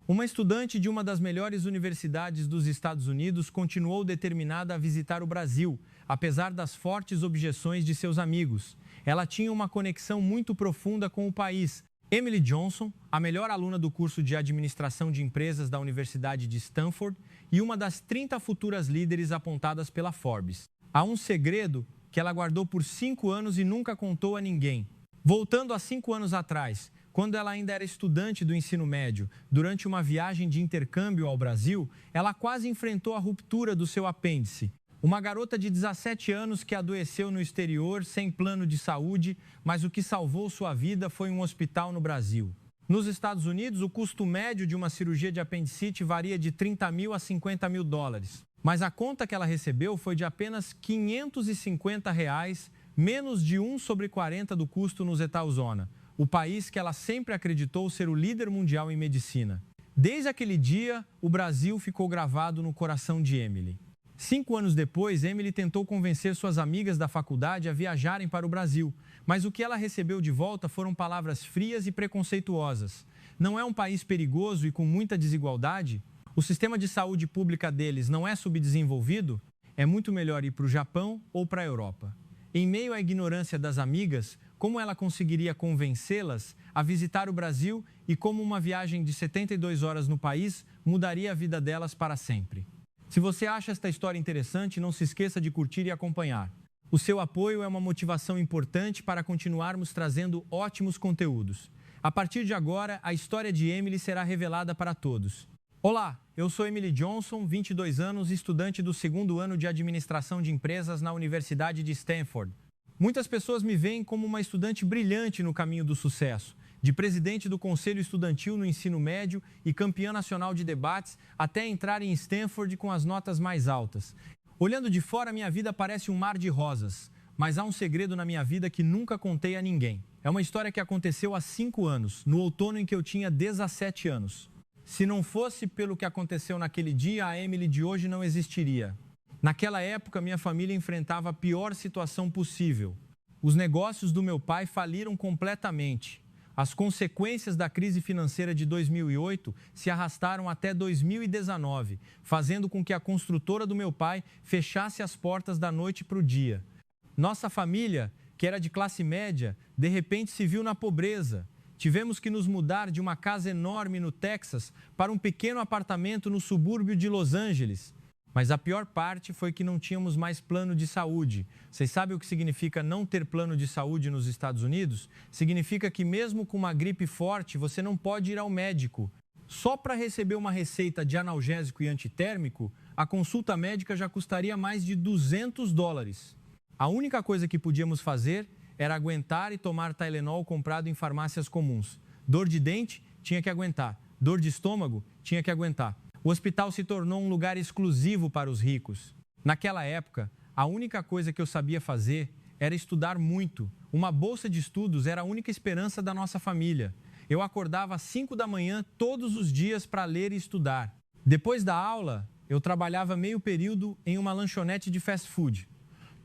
Uma estudante de uma das melhores universidades dos Estados Unidos continuou determinada a visitar o Brasil, apesar das fortes objeções de seus amigos. Ela tinha uma conexão muito profunda com o país. Emily Johnson, a melhor aluna do curso de Administração de Empresas da Universidade de Stanford e uma das 30 futuras líderes apontadas pela Forbes. Há um segredo que ela guardou por 5 anos e nunca contou a ninguém. Voltando a 5 anos atrás, quando ela ainda era estudante do ensino médio, durante uma viagem de intercâmbio ao Brasil, ela quase enfrentou a ruptura do seu apêndice. Uma garota de 17 anos que adoeceu no exterior sem plano de saúde, mas o que salvou sua vida foi um hospital no Brasil. Nos Estados Unidos, o custo médio de uma cirurgia de apendicite varia de 30 mil a 50 mil dólares. Mas a conta que ela recebeu foi de apenas R$ 550, menos de 1/40 do custo no Zetalzona, o país que ela sempre acreditou ser o líder mundial em medicina. Desde aquele dia, o Brasil ficou gravado no coração de Emily. 5 anos depois, Emily tentou convencer suas amigas da faculdade a viajarem para o Brasil, mas o que ela recebeu de volta foram palavras frias e preconceituosas. Não é um país perigoso e com muita desigualdade? O sistema de saúde pública deles não é subdesenvolvido? É muito melhor ir para o Japão ou para a Europa. Em meio à ignorância das amigas, como ela conseguiria convencê-las a visitar o Brasil e como uma viagem de 72 horas no país mudaria a vida delas para sempre? Se você acha esta história interessante, não se esqueça de curtir e acompanhar. O seu apoio é uma motivação importante para continuarmos trazendo ótimos conteúdos. A partir de agora, a história de Emily será revelada para todos. Olá, eu sou Emily Johnson, 22 anos, estudante do 2º ano de Administração de Empresas na Universidade de Stanford. Muitas pessoas me veem como uma estudante brilhante no caminho do sucesso, de presidente do Conselho Estudantil no ensino médio e campeã nacional de debates, até entrar em Stanford com as notas mais altas. Olhando de fora, minha vida parece um mar de rosas, mas há um segredo na minha vida que nunca contei a ninguém. É uma história que aconteceu há 5 anos, no outono em que eu tinha 17 anos. Se não fosse pelo que aconteceu naquele dia, a Emily de hoje não existiria. Naquela época, minha família enfrentava a pior situação possível. Os negócios do meu pai faliram completamente. As consequências da crise financeira de 2008 se arrastaram até 2019, fazendo com que a construtora do meu pai fechasse as portas da noite para o dia. Nossa família, que era de classe média, de repente se viu na pobreza. Tivemos que nos mudar de uma casa enorme no Texas para um pequeno apartamento no subúrbio de Los Angeles. Mas a pior parte foi que não tínhamos mais plano de saúde. Vocês sabem o que significa não ter plano de saúde nos Estados Unidos? Significa que mesmo com uma gripe forte, você não pode ir ao médico. Só para receber uma receita de analgésico e antitérmico, a consulta médica já custaria mais de 200 dólares. A única coisa que podíamos fazer era aguentar e tomar Tylenol comprado em farmácias comuns. Dor de dente, tinha que aguentar. Dor de estômago, tinha que aguentar. O hospital se tornou um lugar exclusivo para os ricos. Naquela época, a única coisa que eu sabia fazer era estudar muito. Uma bolsa de estudos era a única esperança da nossa família. Eu acordava às 5 da manhã todos os dias para ler e estudar. Depois da aula, eu trabalhava meio período em uma lanchonete de fast food.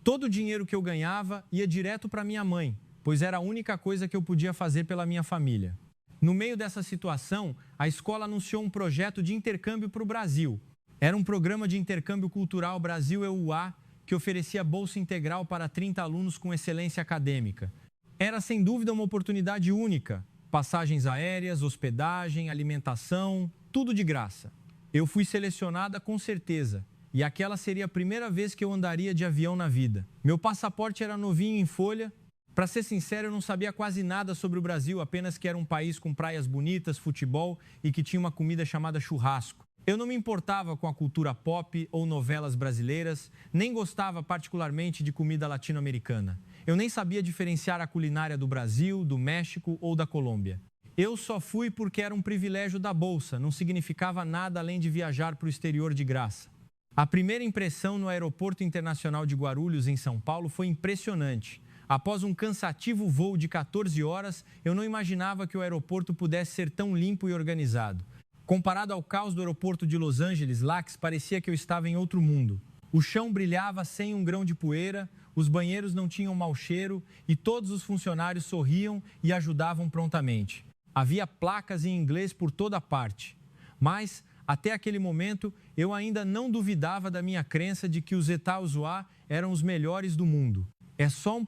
Todo o dinheiro que eu ganhava ia direto para minha mãe, pois era a única coisa que eu podia fazer pela minha família. No meio dessa situação, a escola anunciou um projeto de intercâmbio para o Brasil. Era um programa de intercâmbio cultural Brasil-EUA que oferecia bolsa integral para 30 alunos com excelência acadêmica. Era sem dúvida uma oportunidade única. Passagens aéreas, hospedagem, alimentação, tudo de graça. Eu fui selecionada com certeza. E aquela seria a primeira vez que eu andaria de avião na vida. Meu passaporte era novinho em folha. Para ser sincero, eu não sabia quase nada sobre o Brasil, apenas que era um país com praias bonitas, futebol e que tinha uma comida chamada churrasco. Eu não me importava com a cultura pop ou novelas brasileiras, nem gostava particularmente de comida latino-americana. Eu nem sabia diferenciar a culinária do Brasil, do México ou da Colômbia. Eu só fui porque era um privilégio da bolsa, não significava nada além de viajar para o exterior de graça. A primeira impressão no Aeroporto Internacional de Guarulhos, em São Paulo, foi impressionante. Após um cansativo voo de 14 horas, eu não imaginava que o aeroporto pudesse ser tão limpo e organizado. Comparado ao caos do aeroporto de Los Angeles, LAX, parecia que eu estava em outro mundo. O chão brilhava sem um grão de poeira, os banheiros não tinham mau cheiro e todos os funcionários sorriam e ajudavam prontamente. Havia placas em inglês por toda parte. Mas, até aquele momento, eu ainda não duvidava da minha crença de que os États-Unis eram os melhores do mundo. É só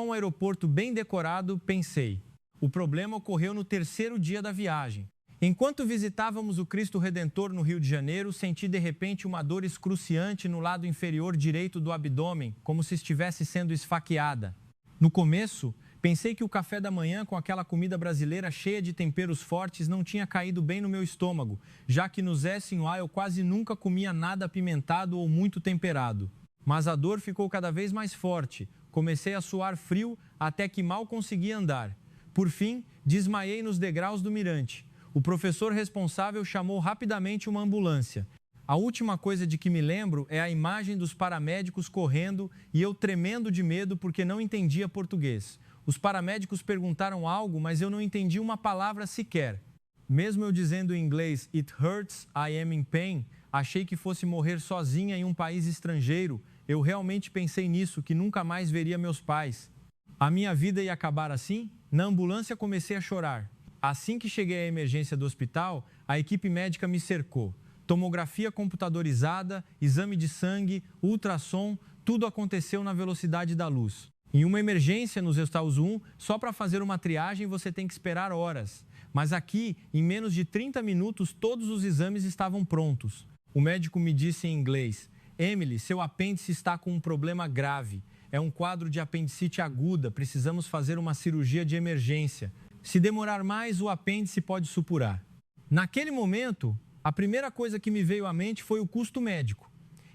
um aeroporto bem decorado, pensei. O problema ocorreu no terceiro dia da viagem. Enquanto visitávamos o Cristo Redentor no Rio de Janeiro, senti de repente uma dor excruciante no lado inferior direito do abdômen, como se estivesse sendo esfaqueada. No começo, pensei que o café da manhã com aquela comida brasileira cheia de temperos fortes não tinha caído bem no meu estômago, já que no SNY eu quase nunca comia nada apimentado ou muito temperado. Mas a dor ficou cada vez mais forte. Comecei a suar frio até que mal conseguia andar. Por fim, desmaiei nos degraus do mirante. O professor responsável chamou rapidamente uma ambulância. A última coisa de que me lembro é a imagem dos paramédicos correndo e eu tremendo de medo porque não entendia português. Os paramédicos perguntaram algo, mas eu não entendi uma palavra sequer. Mesmo eu dizendo em inglês, "It hurts, I am in pain", achei que fosse morrer sozinha em um país estrangeiro. Eu realmente pensei nisso, que nunca mais veria meus pais. A minha vida ia acabar assim? Na ambulância comecei a chorar. Assim que cheguei à emergência do hospital, a equipe médica me cercou. Tomografia computadorizada, exame de sangue, ultrassom, tudo aconteceu na velocidade da luz. Em uma emergência nos Estados Unidos, só para fazer uma triagem você tem que esperar horas. Mas aqui, em menos de 30 minutos, todos os exames estavam prontos. O médico me disse em inglês: "Emily, seu apêndice está com um problema grave. É um quadro de apendicite aguda, precisamos fazer uma cirurgia de emergência. Se demorar mais, o apêndice pode supurar." Naquele momento, a primeira coisa que me veio à mente foi o custo médico.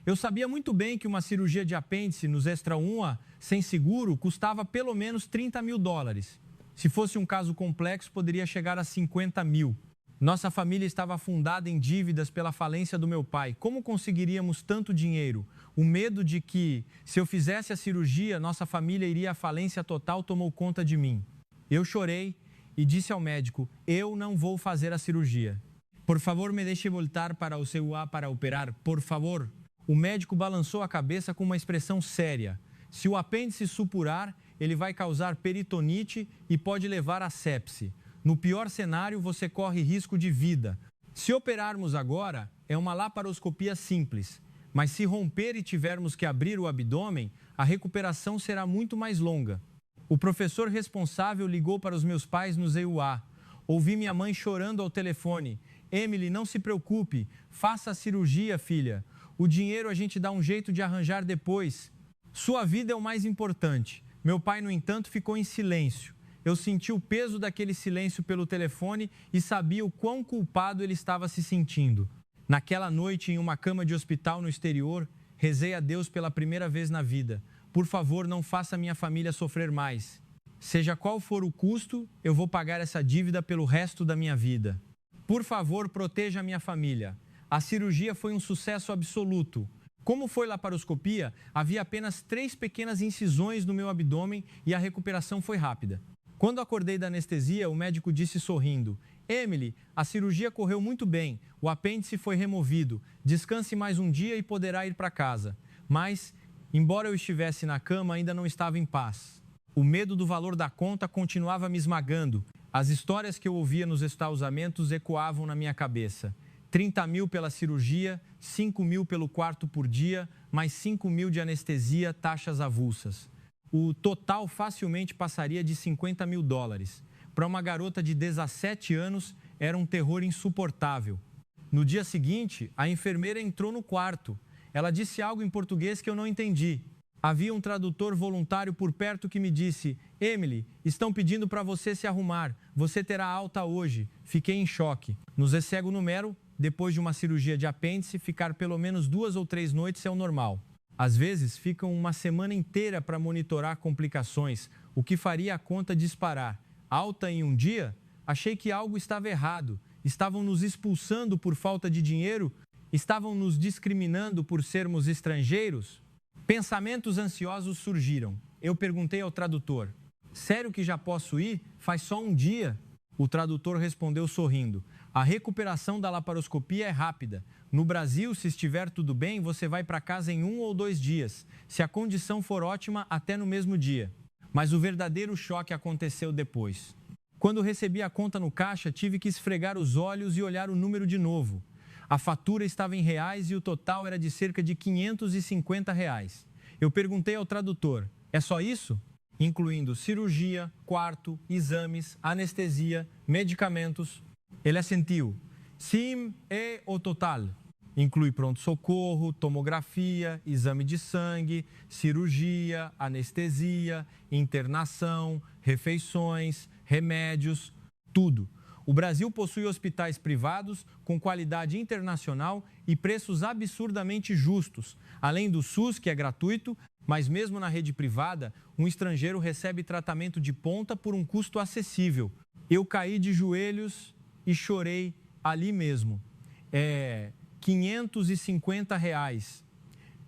Eu sabia muito bem que uma cirurgia de apêndice nos Extra UNA, sem seguro, custava pelo menos $30 mil. Se fosse um caso complexo, poderia chegar a 50 mil. Nossa família estava afundada em dívidas pela falência do meu pai. Como conseguiríamos tanto dinheiro? O medo de que, se eu fizesse a cirurgia, nossa família iria à falência total tomou conta de mim. Eu chorei e disse ao médico: "Eu não vou fazer a cirurgia. Por favor, me deixe voltar para o CUA para operar, por favor." O médico balançou a cabeça com uma expressão séria. Se o apêndice supurar, ele vai causar peritonite e pode levar a sepse. No pior cenário, você corre risco de vida. Se operarmos agora, é uma laparoscopia simples. Mas se romper e tivermos que abrir o abdômen, a recuperação será muito mais longa. O professor responsável ligou para os meus pais no ZUA. Ouvi minha mãe chorando ao telefone. "Emily, não se preocupe. Faça a cirurgia, filha. O dinheiro a gente dá um jeito de arranjar depois. Sua vida é o mais importante." Meu pai, no entanto, ficou em silêncio. Eu senti o peso daquele silêncio pelo telefone e sabia o quão culpado ele estava se sentindo. Naquela noite, em uma cama de hospital no exterior, rezei a Deus pela primeira vez na vida: "Por favor, não faça minha família sofrer mais. Seja qual for o custo, eu vou pagar essa dívida pelo resto da minha vida. Por favor, proteja a minha família." A cirurgia foi um sucesso absoluto. Como foi laparoscopia, havia apenas 3 pequenas incisões no meu abdômen e a recuperação foi rápida. Quando acordei da anestesia, o médico disse sorrindo: "Emily, a cirurgia correu muito bem, o apêndice foi removido, descanse mais um dia e poderá ir para casa." Mas, embora eu estivesse na cama, ainda não estava em paz. O medo do valor da conta continuava me esmagando. As histórias que eu ouvia nos estalzamentos ecoavam na minha cabeça. 30 mil pela cirurgia, 5 mil pelo quarto por dia, mais 5 mil de anestesia, taxas avulsas. O total facilmente passaria de $50 mil. Para uma garota de 17 anos, era um terror insuportável. No dia seguinte, a enfermeira entrou no quarto. Ela disse algo em português que eu não entendi. Havia um tradutor voluntário por perto que me disse: "Emily, estão pedindo para você se arrumar. Você terá alta hoje." Fiquei em choque. No Zecego Numero, depois de uma cirurgia de apêndice, ficar pelo menos 2 ou 3 noites é o normal. Às vezes, ficam uma semana inteira para monitorar complicações, o que faria a conta disparar. Alta em um dia? Achei que algo estava errado. Estavam nos expulsando por falta de dinheiro? Estavam nos discriminando por sermos estrangeiros? Pensamentos ansiosos surgiram. Eu perguntei ao tradutor: "Sério que já posso ir? Faz só um dia?" O tradutor respondeu sorrindo: "A recuperação da laparoscopia é rápida. No Brasil, se estiver tudo bem, você vai para casa em 1 ou 2 dias. Se a condição for ótima, até no mesmo dia." Mas o verdadeiro choque aconteceu depois. Quando recebi a conta no caixa, tive que esfregar os olhos e olhar o número de novo. A fatura estava em reais e o total era de cerca de R$ 550. Eu perguntei ao tradutor, é só isso? Incluindo cirurgia, quarto, exames, anestesia, medicamentos. Ele assentiu. Sim, é o total. Inclui pronto-socorro, tomografia, exame de sangue, cirurgia, anestesia, internação, refeições, remédios, tudo. O Brasil possui hospitais privados com qualidade internacional e preços absurdamente justos, além do SUS, que é gratuito, mas mesmo na rede privada, um estrangeiro recebe tratamento de ponta por um custo acessível. Eu caí de joelhos e chorei ali mesmo. R$ 550.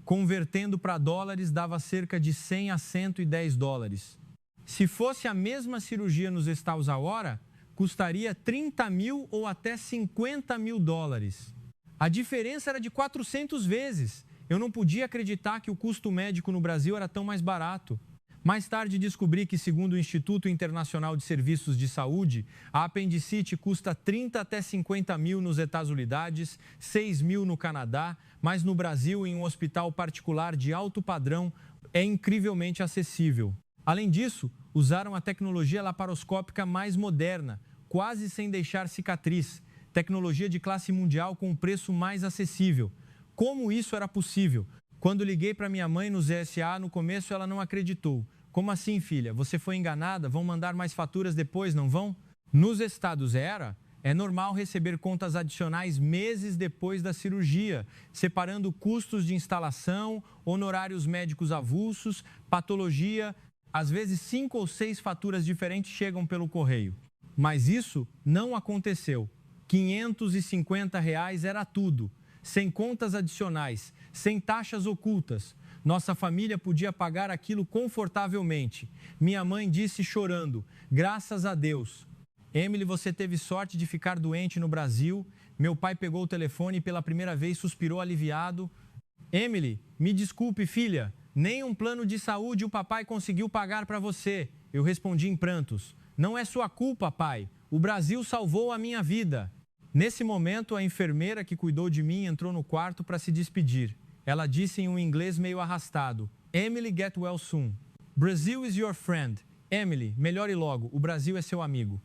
Convertendo para dólares, dava cerca de 100 a 110 dólares. Se fosse a mesma cirurgia nos Estados a hora, custaria 30 mil ou até 50 mil dólares. A diferença era de 400 vezes. Eu não podia acreditar que o custo médico no Brasil era tão mais barato. Mais tarde descobri que, segundo o Instituto Internacional de Serviços de Saúde, a apendicite custa 30 até 50 mil nos Estados Unidos, 6 mil no Canadá, mas no Brasil, em um hospital particular de alto padrão, é incrivelmente acessível. Além disso, usaram a tecnologia laparoscópica mais moderna, quase sem deixar cicatriz, tecnologia de classe mundial com um preço mais acessível. Como isso era possível? Quando liguei para minha mãe no ZSA, no começo ela não acreditou. Como assim, filha? Você foi enganada? Vão mandar mais faturas depois, não vão? Nos Estados é normal receber contas adicionais meses depois da cirurgia, separando custos de instalação, honorários médicos avulsos, patologia. Às vezes 5 ou 6 faturas diferentes chegam pelo correio. Mas isso não aconteceu. R$ 550 era tudo, sem contas adicionais, sem taxas ocultas. Nossa família podia pagar aquilo confortavelmente. Minha mãe disse chorando, graças a Deus. Emily, você teve sorte de ficar doente no Brasil. Meu pai pegou o telefone e pela primeira vez suspirou aliviado. Emily, me desculpe, filha, nem um plano de saúde o papai conseguiu pagar para você. Eu respondi em prantos. Não é sua culpa, pai. O Brasil salvou a minha vida. Nesse momento, a enfermeira que cuidou de mim entrou no quarto para se despedir. Ela disse em um inglês meio arrastado, Emily, get well soon. Brazil is your friend. Emily, melhore logo, o Brasil é seu amigo.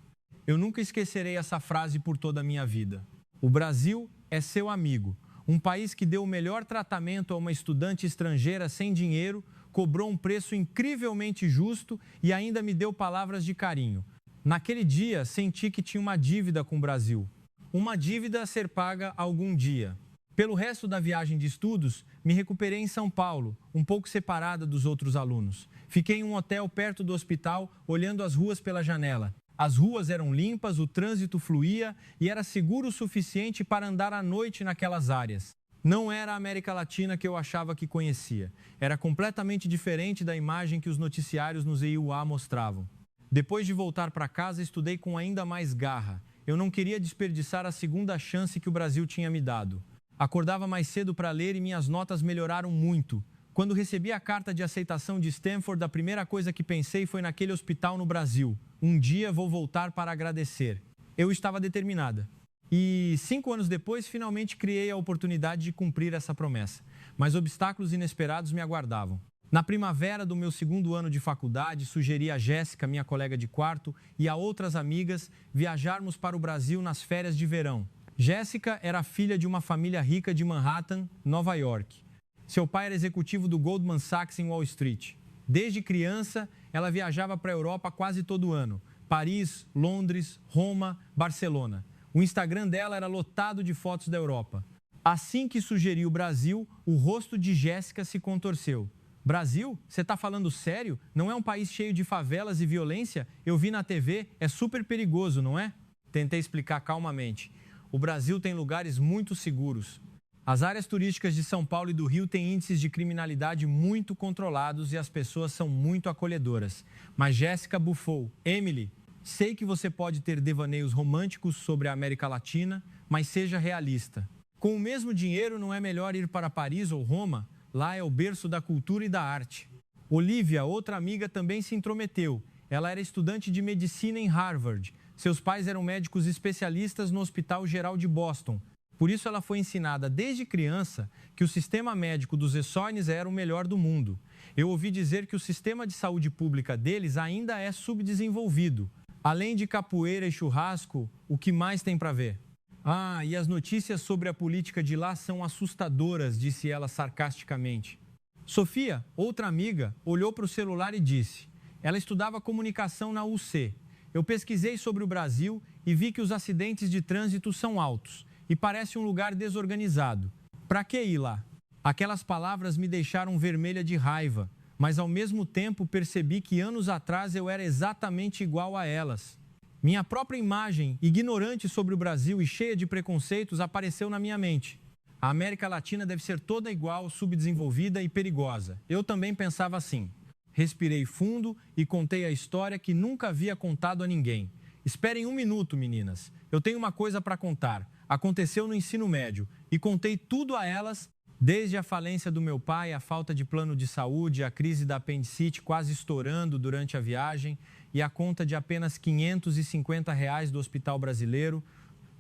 Eu nunca esquecerei essa frase por toda a minha vida. O Brasil é seu amigo. Um país que deu o melhor tratamento a uma estudante estrangeira sem dinheiro, cobrou um preço incrivelmente justo e ainda me deu palavras de carinho. Naquele dia, senti que tinha uma dívida com o Brasil. Uma dívida a ser paga algum dia. Pelo resto da viagem de estudos, me recuperei em São Paulo, um pouco separada dos outros alunos. Fiquei em um hotel perto do hospital, olhando as ruas pela janela. As ruas eram limpas, o trânsito fluía e era seguro o suficiente para andar à noite naquelas áreas. Não era a América Latina que eu achava que conhecia. Era completamente diferente da imagem que os noticiários nos EIUA mostravam. Depois de voltar para casa, estudei com ainda mais garra. Eu não queria desperdiçar a segunda chance que o Brasil tinha me dado. Acordava mais cedo para ler e minhas notas melhoraram muito. Quando recebi a carta de aceitação de Stanford, a primeira coisa que pensei foi naquele hospital no Brasil. Um dia vou voltar para agradecer. Eu estava determinada. E 5 anos depois, finalmente criei a oportunidade de cumprir essa promessa. Mas obstáculos inesperados me aguardavam. Na primavera do meu 2º ano de faculdade, sugeri a Jéssica, minha colega de quarto, e a outras amigas viajarmos para o Brasil nas férias de verão. Jéssica era filha de uma família rica de Manhattan, Nova York. Seu pai era executivo do Goldman Sachs em Wall Street. Desde criança, ela viajava para a Europa quase todo ano. Paris, Londres, Roma, Barcelona. O Instagram dela era lotado de fotos da Europa. Assim que sugeri o Brasil, o rosto de Jéssica se contorceu. Brasil? Você está falando sério? Não é um país cheio de favelas e violência? Eu vi na TV, é super perigoso, não é? Tentei explicar calmamente. O Brasil tem lugares muito seguros. As áreas turísticas de São Paulo e do Rio têm índices de criminalidade muito controlados e as pessoas são muito acolhedoras. Mas Jéssica bufou. Emily, sei que você pode ter devaneios românticos sobre a América Latina, mas seja realista. Com o mesmo dinheiro, não é melhor ir para Paris ou Roma? Lá é o berço da cultura e da arte. Olivia, outra amiga, também se intrometeu. Ela era estudante de medicina em Harvard. Seus pais eram médicos especialistas no Hospital Geral de Boston. Por isso, ela foi ensinada desde criança que o sistema médico dos Essonnes era o melhor do mundo. Eu ouvi dizer que o sistema de saúde pública deles ainda é subdesenvolvido. Além de capoeira e churrasco, o que mais tem para ver? Ah, e as notícias sobre a política de lá são assustadoras, disse ela sarcasticamente. Sofia, outra amiga, olhou para o celular e disse: ela estudava comunicação na UC. Eu pesquisei sobre o Brasil e vi que os acidentes de trânsito são altos e parece um lugar desorganizado. Para que ir lá? Aquelas palavras me deixaram vermelha de raiva, mas ao mesmo tempo percebi que anos atrás eu era exatamente igual a elas. Minha própria imagem, ignorante sobre o Brasil e cheia de preconceitos, apareceu na minha mente. A América Latina deve ser toda igual, subdesenvolvida e perigosa. Eu também pensava assim. Respirei fundo e contei a história que nunca havia contado a ninguém. Esperem um minuto, meninas. Eu tenho uma coisa para contar. Aconteceu no ensino médio e contei tudo a elas, desde a falência do meu pai, a falta de plano de saúde, a crise da apendicite quase estourando durante a viagem e a conta de apenas R$ 550 do Hospital Brasileiro,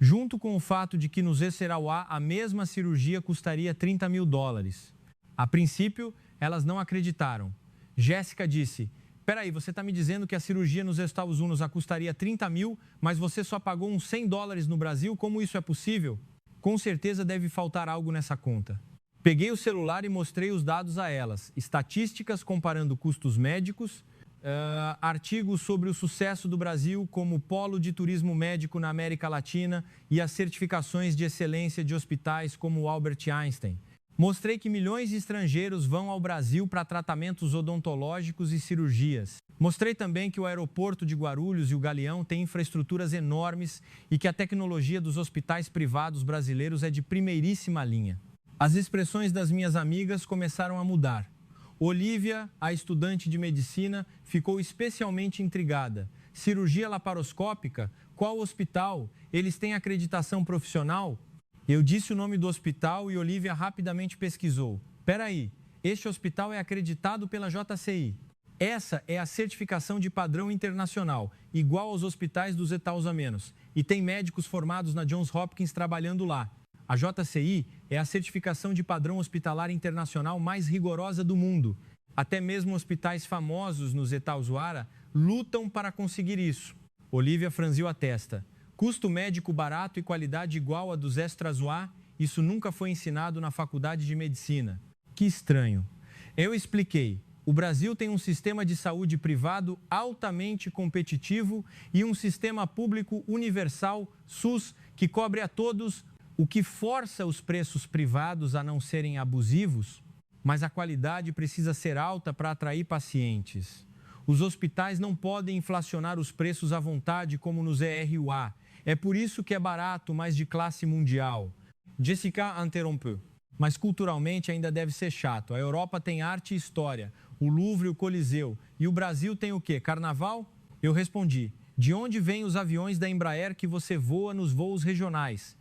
junto com o fato de que no Zessarauá a mesma cirurgia custaria $30 mil. A princípio, elas não acreditaram. Jéssica disse: peraí, você está me dizendo que a cirurgia nos Estados Unidos custaria 30 mil, mas você só pagou uns $100 no Brasil? Como isso é possível? Com certeza deve faltar algo nessa conta. Peguei o celular e mostrei os dados a elas. Estatísticas comparando custos médicos, artigos sobre o sucesso do Brasil como polo de turismo médico na América Latina e as certificações de excelência de hospitais como o Albert Einstein. Mostrei que milhões de estrangeiros vão ao Brasil para tratamentos odontológicos e cirurgias. Mostrei também que o aeroporto de Guarulhos e o Galeão têm infraestruturas enormes e que a tecnologia dos hospitais privados brasileiros é de primeiríssima linha. As expressões das minhas amigas começaram a mudar. Olívia, a estudante de medicina, ficou especialmente intrigada. Cirurgia laparoscópica? Qual hospital? Eles têm acreditação profissional? Eu disse o nome do hospital e Olívia rapidamente pesquisou. Peraí, este hospital é acreditado pela JCI. Essa é a certificação de padrão internacional, igual aos hospitais dos Estados Unidos. E tem médicos formados na Johns Hopkins trabalhando lá. A JCI é a certificação de padrão hospitalar internacional mais rigorosa do mundo. Até mesmo hospitais famosos no Zessarauá lutam para conseguir isso. Olívia franziu a testa. Custo médico barato e qualidade igual a do Zessarauá, isso nunca foi ensinado na faculdade de medicina. Que estranho. Eu expliquei. O Brasil tem um sistema de saúde privado altamente competitivo e um sistema público universal, SUS, que cobre a todos, o que força os preços privados a não serem abusivos, mas a qualidade precisa ser alta para atrair pacientes. Os hospitais não podem inflacionar os preços à vontade como nos ERUA. É por isso que é barato, mas de classe mundial. Jessica interrompeu. Mas culturalmente ainda deve ser chato. A Europa tem arte e história, o Louvre e o Coliseu. E o Brasil tem o quê? Carnaval? Eu respondi: de onde vêm os aviões da Embraer que você voa nos voos regionais?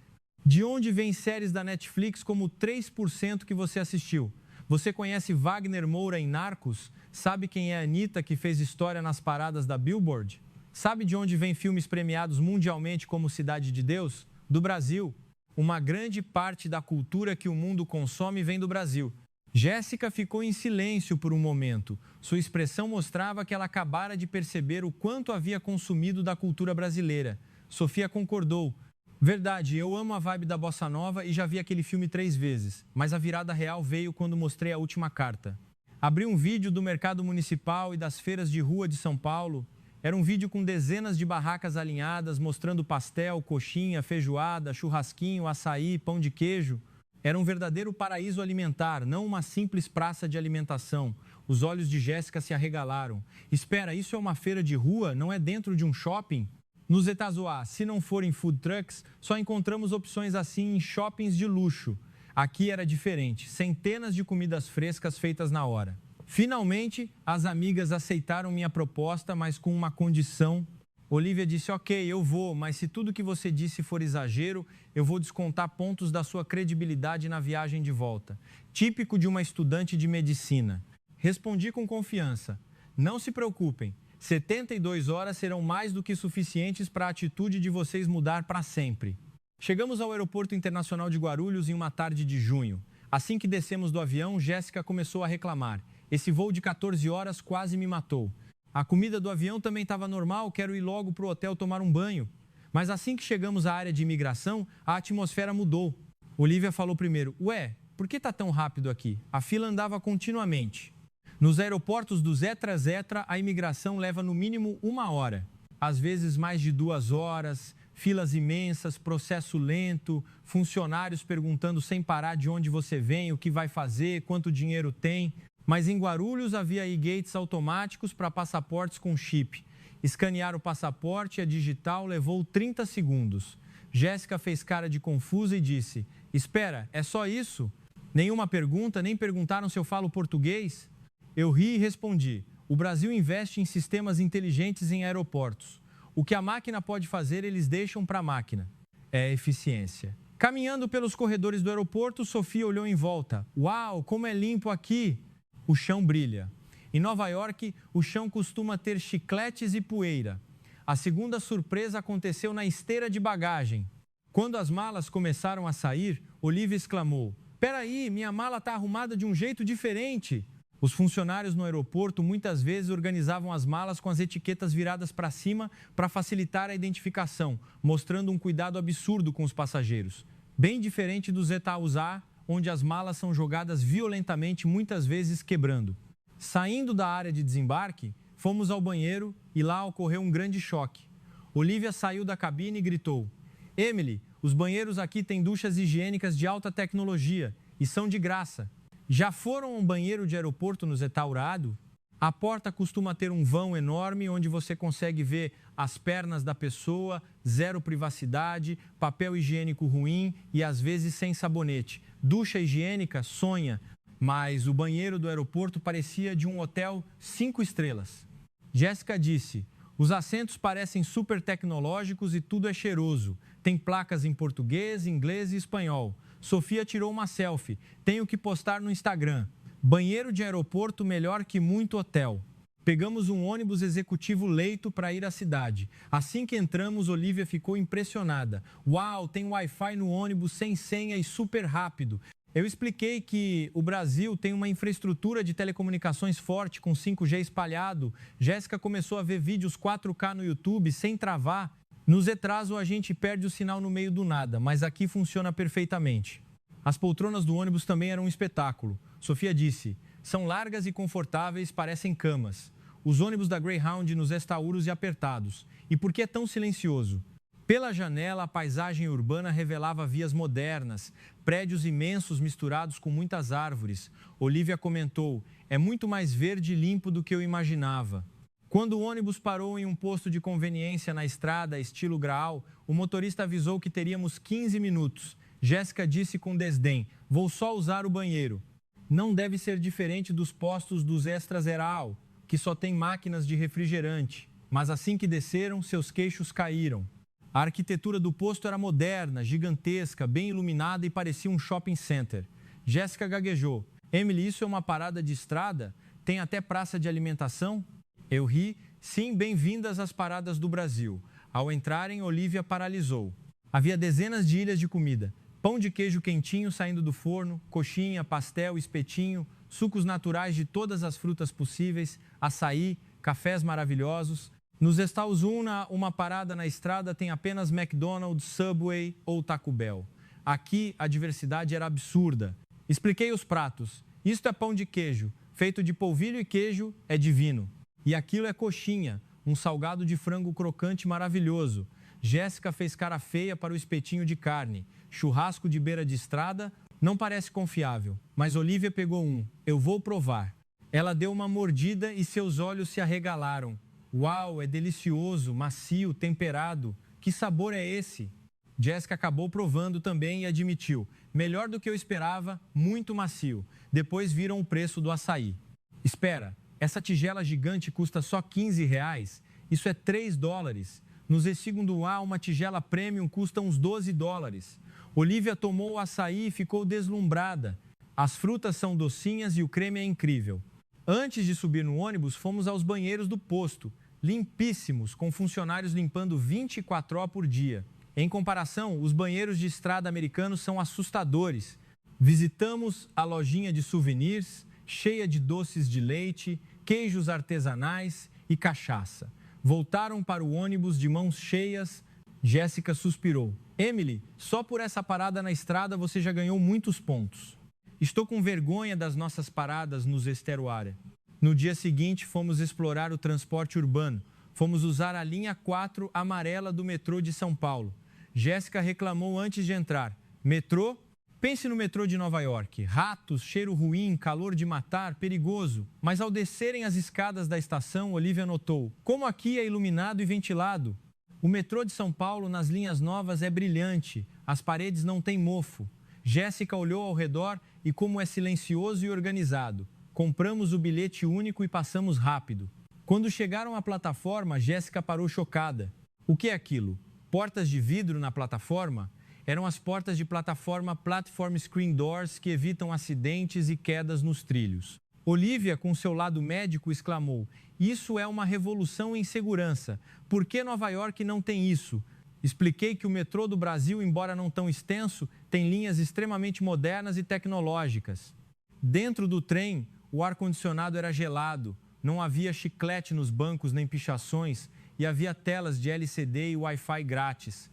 De onde vêm séries da Netflix como 3% que você assistiu? Você conhece Wagner Moura em Narcos? Sabe quem é a Anitta que fez história nas paradas da Billboard? Sabe de onde vêm filmes premiados mundialmente como Cidade de Deus? Do Brasil. Uma grande parte da cultura que o mundo consome vem do Brasil. Jéssica ficou em silêncio por um momento. Sua expressão mostrava que ela acabara de perceber o quanto havia consumido da cultura brasileira. Sofia concordou. Verdade, eu amo a vibe da Bossa Nova e já vi aquele filme 3 vezes. Mas a virada real veio quando mostrei a última carta. Abri um vídeo do mercado municipal e das feiras de rua de São Paulo. Era um vídeo com dezenas de barracas alinhadas, mostrando pastel, coxinha, feijoada, churrasquinho, açaí, pão de queijo. Era um verdadeiro paraíso alimentar, não uma simples praça de alimentação. Os olhos de Jéssica se arregalaram. Espera, isso é uma feira de rua? Não é dentro de um shopping? Nos Zessarauá, se não forem food trucks, só encontramos opções assim em shoppings de luxo. Aqui era diferente, centenas de comidas frescas feitas na hora. Finalmente, as amigas aceitaram minha proposta, mas com uma condição. Olívia disse: ok, eu vou, mas se tudo que você disse for exagero, eu vou descontar pontos da sua credibilidade na viagem de volta. Típico de uma estudante de medicina. Respondi com confiança: não se preocupem, 72 horas serão mais do que suficientes para a atitude de vocês mudar para sempre. Chegamos ao Aeroporto Internacional de Guarulhos em uma tarde de junho. Assim que descemos do avião, Jéssica começou a reclamar. Esse voo de 14 horas quase me matou. A comida do avião também estava normal, quero ir logo para o hotel tomar um banho. Mas assim que chegamos à área de imigração, a atmosfera mudou. Olivia falou primeiro, ué, por que está tão rápido aqui? A fila andava continuamente. Nos aeroportos do Zetra-Zetra, a imigração leva no mínimo 1 hora. Às vezes mais de 2 horas, filas imensas, processo lento, funcionários perguntando sem parar de onde você vem, o que vai fazer, quanto dinheiro tem. Mas em Guarulhos havia e-gates automáticos para passaportes com chip. Escanear o passaporte e a digital levou 30 segundos. Jéssica fez cara de confusa e disse, espera, é só isso? Nenhuma pergunta, nem perguntaram se eu falo português? Eu ri e respondi, o Brasil investe em sistemas inteligentes em aeroportos. O que a máquina pode fazer, eles deixam para a máquina. É eficiência. Caminhando pelos corredores do aeroporto, Sofia olhou em volta. Uau, como é limpo aqui! O chão brilha. Em Nova York, o chão costuma ter chicletes e poeira. A segunda surpresa aconteceu na esteira de bagagem. Quando as malas começaram a sair, Olivia exclamou, peraí, minha mala está arrumada de um jeito diferente. Os funcionários no aeroporto muitas vezes organizavam as malas com as etiquetas viradas para cima para facilitar a identificação, mostrando um cuidado absurdo com os passageiros. Bem diferente do Zeta-Uzá, onde as malas são jogadas violentamente, muitas vezes quebrando. Saindo da área de desembarque, fomos ao banheiro e lá ocorreu um grande choque. Olivia saiu da cabine e gritou, Emily, os banheiros aqui têm duchas higiênicas de alta tecnologia e são de graça. Já foram a um banheiro de aeroporto no Zetaurado? A porta costuma ter um vão enorme onde você consegue ver as pernas da pessoa, zero privacidade, papel higiênico ruim e às vezes sem sabonete. Ducha higiênica, sonha. Mas o banheiro do aeroporto parecia de um hotel 5 estrelas. Jéssica disse, os assentos parecem super tecnológicos e tudo é cheiroso. Tem placas em português, inglês e espanhol. Sofia tirou uma selfie. Tenho que postar no Instagram. Banheiro de aeroporto melhor que muito hotel. Pegamos um ônibus executivo leito para ir à cidade. Assim que entramos, Olivia ficou impressionada. Uau, tem Wi-Fi no ônibus sem senha e super rápido. Eu expliquei que o Brasil tem uma infraestrutura de telecomunicações forte com 5G espalhado. Jéssica começou a ver vídeos 4K no YouTube sem travar. No Zetraso a gente perde o sinal no meio do nada, mas aqui funciona perfeitamente. As poltronas do ônibus também eram um espetáculo. Sofia disse, são largas e confortáveis, parecem camas. Os ônibus da Greyhound nos estauros e apertados. E por que é tão silencioso? Pela janela, a paisagem urbana revelava vias modernas, prédios imensos misturados com muitas árvores. Olivia comentou, é muito mais verde e limpo do que eu imaginava. Quando o ônibus parou em um posto de conveniência na estrada, estilo Graal, o motorista avisou que teríamos 15 minutos. Jéssica disse com desdém, vou só usar o banheiro. Não deve ser diferente dos postos dos Extrazeral, que só tem máquinas de refrigerante. Mas assim que desceram, seus queixos caíram. A arquitetura do posto era moderna, gigantesca, bem iluminada e parecia um shopping center. Jéssica gaguejou. Emily, isso é uma parada de estrada? Tem até praça de alimentação? Eu ri. Sim, bem-vindas às paradas do Brasil. Ao entrarem, Olivia paralisou. Havia dezenas de ilhas de comida. Pão de queijo quentinho saindo do forno, coxinha, pastel, espetinho, sucos naturais de todas as frutas possíveis, açaí, cafés maravilhosos. Nos Estados Unidos, uma parada na estrada tem apenas McDonald's, Subway ou Taco Bell. Aqui, a diversidade era absurda. Expliquei os pratos. Isto é pão de queijo, feito de polvilho e queijo, é divino. E aquilo é coxinha, um salgado de frango crocante maravilhoso. Jéssica fez cara feia para o espetinho de carne. Churrasco de beira de estrada não parece confiável, mas Olivia pegou um. Eu vou provar. Ela deu uma mordida e seus olhos se arregalaram. Uau, é delicioso, macio, temperado. Que sabor é esse? Jéssica acabou provando também e admitiu. Melhor do que eu esperava, muito macio. Depois viram o preço do açaí. Espera, essa tigela gigante custa só R$15? Isso é $3. No segundo A, uma tigela premium custa uns $12. Olivia tomou o açaí e ficou deslumbrada. As frutas são docinhas e o creme é incrível. Antes de subir no ônibus, fomos aos banheiros do posto. limpíssimos, com funcionários limpando 24 horas por dia. Em comparação, os banheiros de estrada americanos são assustadores. Visitamos a lojinha de souvenirs, cheia de doces de leite, queijos artesanais e cachaça. Voltaram para o ônibus de mãos cheias. Jéssica suspirou. Emily, só por essa parada na estrada você já ganhou muitos pontos. Estou com vergonha das nossas paradas nos Esteroária. No dia seguinte, fomos explorar o transporte urbano. Fomos usar a linha 4 amarela do metrô de São Paulo. Jéssica reclamou antes de entrar. Metrô? Pense no metrô de Nova York. Ratos, cheiro ruim, calor de matar, perigoso. Mas ao descerem as escadas da estação, Olivia notou. Como aqui é iluminado e ventilado. O metrô de São Paulo, nas linhas novas, é brilhante. As paredes não têm mofo. Jéssica olhou ao redor e como é silencioso e organizado. Compramos o bilhete único e passamos rápido. Quando chegaram à plataforma, Jéssica parou chocada. O que é aquilo? Portas de vidro na plataforma? Eram as portas de plataforma Platform Screen Doors que evitam acidentes e quedas nos trilhos. Olivia, com seu lado médico, exclamou: isso é uma revolução em segurança. Por que Nova York não tem isso? Expliquei que o metrô do Brasil, embora não tão extenso, tem linhas extremamente modernas e tecnológicas. Dentro do trem, o ar-condicionado era gelado, não havia chiclete nos bancos nem pichações e havia telas de LCD e Wi-Fi grátis.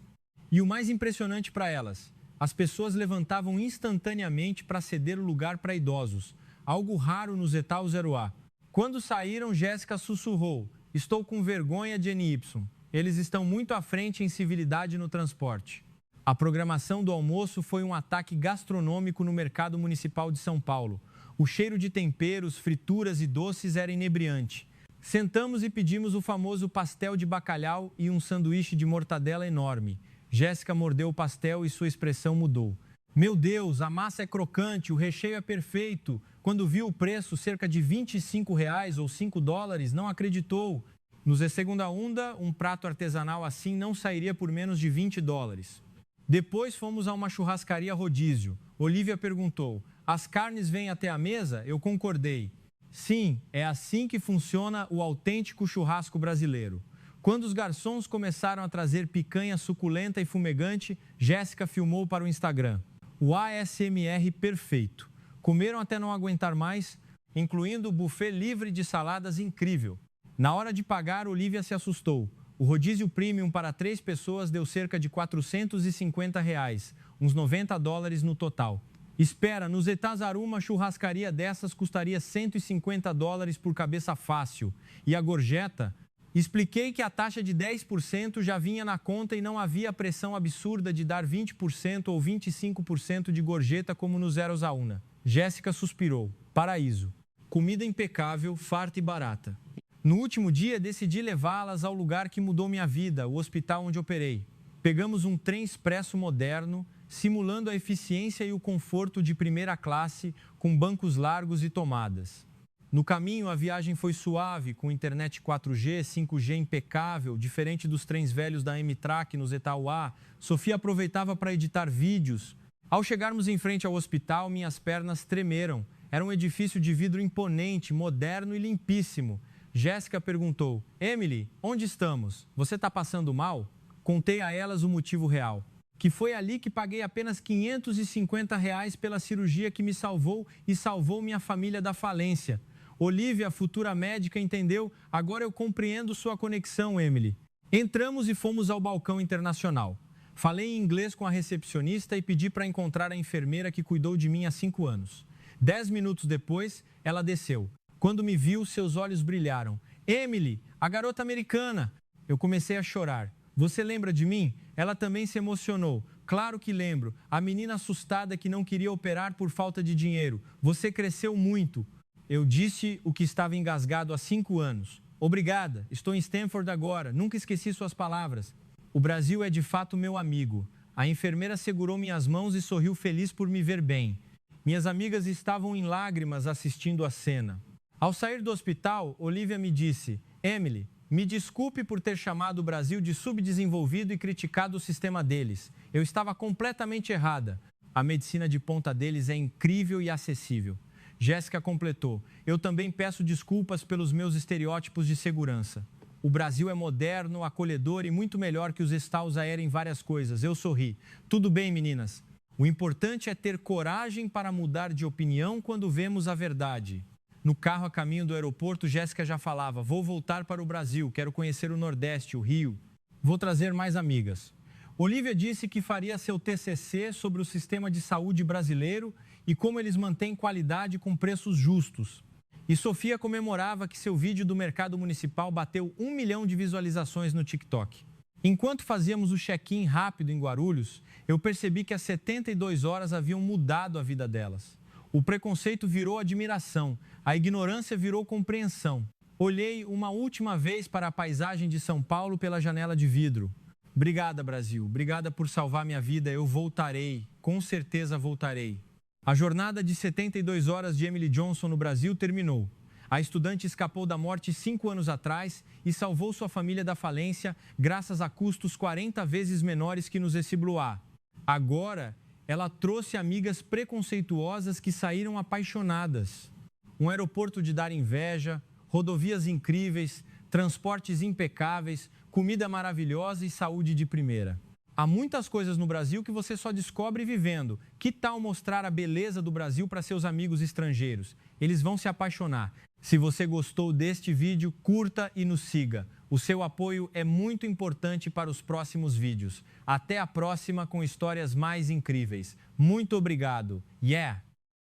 E o mais impressionante para elas, as pessoas levantavam instantaneamente para ceder o lugar para idosos, algo raro no Zetal 0A. Quando saíram, Jéssica sussurrou: estou com vergonha de NY. Eles estão muito à frente em civilidade no transporte. A programação do almoço foi um ataque gastronômico no mercado municipal de São Paulo. O cheiro de temperos, frituras e doces era inebriante. Sentamos e pedimos o famoso pastel de bacalhau e um sanduíche de mortadela enorme. Jéssica mordeu o pastel e sua expressão mudou. Meu Deus, a massa é crocante, o recheio é perfeito. Quando viu o preço, cerca de R$25 ou $5, não acreditou. Nos Segunda Onda, um prato artesanal assim não sairia por menos de $20. Depois fomos a uma churrascaria rodízio. Olivia perguntou: as carnes vêm até a mesa? Eu concordei. Sim, é assim que funciona o autêntico churrasco brasileiro. Quando os garçons começaram a trazer picanha suculenta e fumegante, Jéssica filmou para o Instagram. O ASMR perfeito. Comeram até não aguentar mais, incluindo o buffet livre de saladas incrível. Na hora de pagar, Olivia se assustou. O rodízio premium para 3 pessoas deu cerca de R$450, uns $90 no total. Espera, no Zetazar uma churrascaria dessas custaria $150 por cabeça fácil. E a gorjeta? Expliquei que a taxa de 10% já vinha na conta e não havia a pressão absurda de dar 20% ou 25% de gorjeta como no Zero Zauna. Jéssica suspirou. Paraíso. Comida impecável, farta e barata. No último dia, decidi levá-las ao lugar que mudou minha vida, o hospital onde operei. Pegamos um trem expresso moderno, simulando a eficiência e o conforto de primeira classe, com bancos largos e tomadas. No caminho, a viagem foi suave, com internet 4G, 5G impecável, diferente dos trens velhos da Amtrak no Zetauá. Sofia aproveitava para editar vídeos. Ao chegarmos em frente ao hospital, minhas pernas tremeram. Era um edifício de vidro imponente, moderno e limpíssimo. Jéssica perguntou: Emily, onde estamos? Você está passando mal? Contei a elas o motivo real. Que foi ali que paguei apenas R$550 pela cirurgia que me salvou e salvou minha família da falência. Olivia, a futura médica, entendeu. Agora eu compreendo sua conexão, Emily. Entramos e fomos ao balcão internacional. Falei em inglês com a recepcionista e pedi para encontrar a enfermeira que cuidou de mim há 5 anos. 10 minutos depois, ela desceu. Quando me viu, seus olhos brilharam. Emily, a garota americana. Eu comecei a chorar. Você lembra de mim? Ela também se emocionou. Claro que lembro. A menina assustada que não queria operar por falta de dinheiro. Você cresceu muito. Eu disse o que estava engasgado há 5 anos. Obrigada, estou em Stanford agora, nunca esqueci suas palavras. O Brasil é de fato meu amigo. A enfermeira segurou minhas mãos e sorriu feliz por me ver bem. Minhas amigas estavam em lágrimas assistindo a cena. Ao sair do hospital, Olivia me disse: Emily, me desculpe por ter chamado o Brasil de subdesenvolvido e criticado o sistema deles. Eu estava completamente errada. A medicina de ponta deles é incrível e acessível. Jéssica completou: eu também peço desculpas pelos meus estereótipos de segurança. O Brasil é moderno, acolhedor e muito melhor que os Estados Aéreos em várias coisas. Eu sorri. Tudo bem, meninas. O importante é ter coragem para mudar de opinião quando vemos a verdade. No carro a caminho do aeroporto, Jéssica já falava: vou voltar para o Brasil, quero conhecer o Nordeste, o Rio. Vou trazer mais amigas. Olívia disse que faria seu TCC sobre o sistema de saúde brasileiro e como eles mantêm qualidade com preços justos. E Sofia comemorava que seu vídeo do mercado municipal bateu 1 milhão de visualizações no TikTok. Enquanto fazíamos o check-in rápido em Guarulhos, eu percebi que as 72 horas haviam mudado a vida delas. O preconceito virou admiração, a ignorância virou compreensão. Olhei uma última vez para a paisagem de São Paulo pela janela de vidro. Obrigada, Brasil. Obrigada por salvar minha vida. Eu voltarei. Com certeza voltarei. A jornada de 72 horas de Emily Johnson no Brasil terminou. A estudante escapou da morte 5 anos atrás e salvou sua família da falência graças a custos 40 vezes menores que nos Escibloá. Agora, ela trouxe amigas preconceituosas que saíram apaixonadas. Um aeroporto de dar inveja, rodovias incríveis, transportes impecáveis, comida maravilhosa e saúde de primeira. Há muitas coisas no Brasil que você só descobre vivendo. Que tal mostrar a beleza do Brasil para seus amigos estrangeiros? Eles vão se apaixonar. Se você gostou deste vídeo, curta e nos siga. O seu apoio é muito importante para os próximos vídeos. Até a próxima com histórias mais incríveis. Muito obrigado. Yeah!